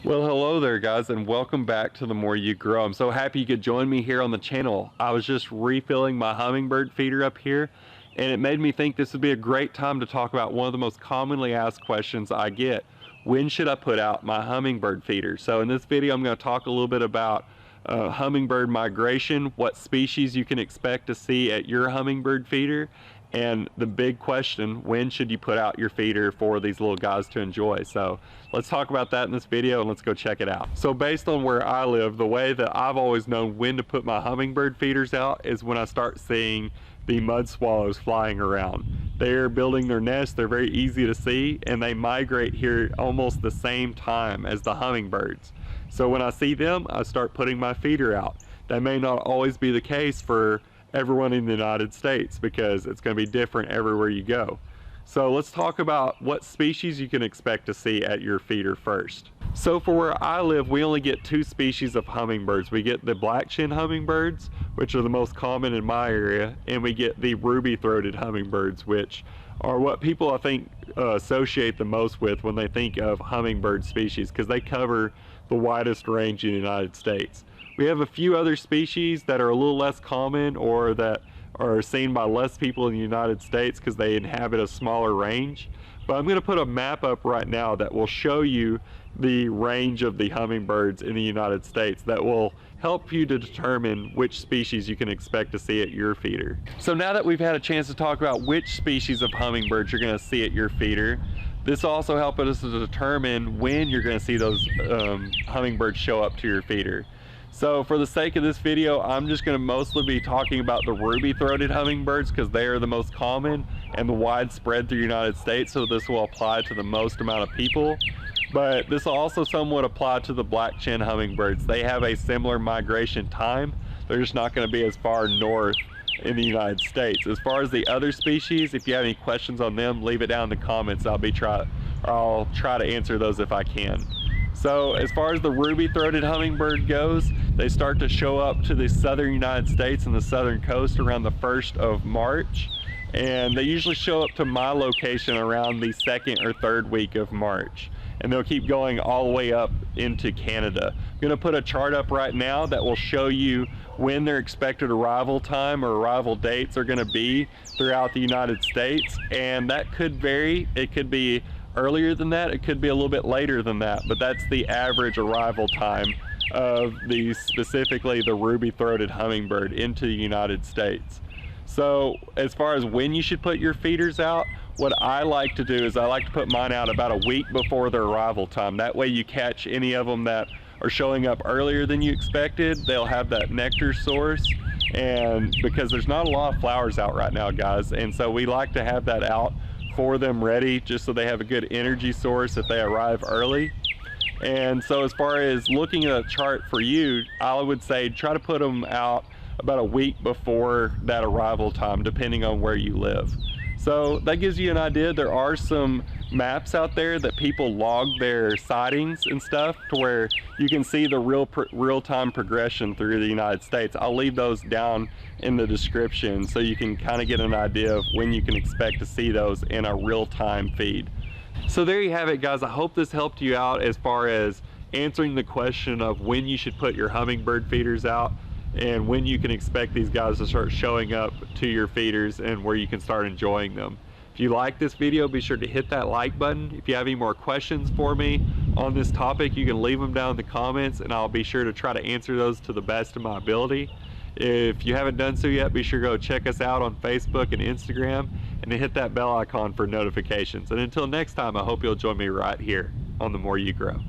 Well, hello there guys, and welcome back to The More You Grow. I'm so happy you could join me here on the channel. I was just refilling my hummingbird feeder up here, and it made me think this would be a great time to talk about one of the most commonly asked questions I get. When should I put out my hummingbird feeder? So in this video, I'm going to talk a little bit about hummingbird migration, what species you can expect to see at your hummingbird feeder, and the big question, when should you put out your feeder for these little guys to enjoy? So let's talk about that in this video, and let's go check it out. So based on where I live, the way that I've always known when to put my hummingbird feeders out is when I start seeing the mud swallows flying around. They're building their nest, they're very easy to see, and they migrate here almost the same time as the hummingbirds. So when I see them, I start putting my feeder out. That may not always be the case for everyone in the United States because it's going to be different everywhere you go. So let's talk about what species you can expect to see at your feeder first. So for where I live, we only get two species of hummingbirds. We get the black-chin hummingbirds, which are the most common in my area, and we get the ruby-throated hummingbirds, which are what people I think associate the most with when they think of hummingbird species, because they cover the widest range in the United States. We have a few other species that are a little less common or that are seen by less people in the United States because they inhabit a smaller range. But I'm going to put a map up right now that will show you the range of the hummingbirds in the United States that will help you to determine which species you can expect to see at your feeder. So now that we've had a chance to talk about which species of hummingbirds you're going to see at your feeder, this also helps us to determine when you're going to see those hummingbirds show up to your feeder. So for the sake of this video, I'm just going to mostly be talking about the ruby-throated hummingbirds because they are the most common and the widespread through the United States, so this will apply to the most amount of people. But this will also somewhat apply to the black-chin hummingbirds. They have a similar migration time. They're just not going to be as far north in the United States. As far as the other species, if you have any questions on them, leave it down in the comments. I'll try to answer those if I can. So as far as the ruby-throated hummingbird goes, they start to show up to the southern United States and the southern coast around the 1st of March. And they usually show up to my location around the 2nd or 3rd week of March. And they'll keep going all the way up into Canada. I'm going to put a chart up right now that will show you when their expected arrival time or arrival dates are going to be throughout the United States. And that could vary. It could be earlier than that, it could be a little bit later than that, but that's the average arrival time of specifically the ruby-throated hummingbird into the United States. So as far as when you should put your feeders out, what I like to do is I like to put mine out about a week before their arrival time. That way you catch any of them that are showing up earlier than you expected. They'll have that nectar source, and because there's not a lot of flowers out right now, guys, and so we like to have that out for them ready just so they have a good energy source if they arrive early. And so as far as looking at a chart for you, I would say try to put them out about a week before that arrival time, depending on where you live. So that gives you an idea. There are some maps out there that people log their sightings and stuff to where you can see the real-time progression through the United States. I'll leave those down in the description so you can kind of get an idea of when you can expect to see those in a real-time feed. So there you have it, guys. I hope this helped you out as far as answering the question of when you should put your hummingbird feeders out and when you can expect these guys to start showing up to your feeders and where you can start enjoying them. If you like this video, be sure to hit that like button. If you have any more questions for me on this topic, you can leave them down in the comments and I'll be sure to try to answer those to the best of my ability. If you haven't done so yet, be sure to go check us out on Facebook and Instagram and hit that bell icon for notifications. And until next time, I hope you'll join me right here on The More You Grow.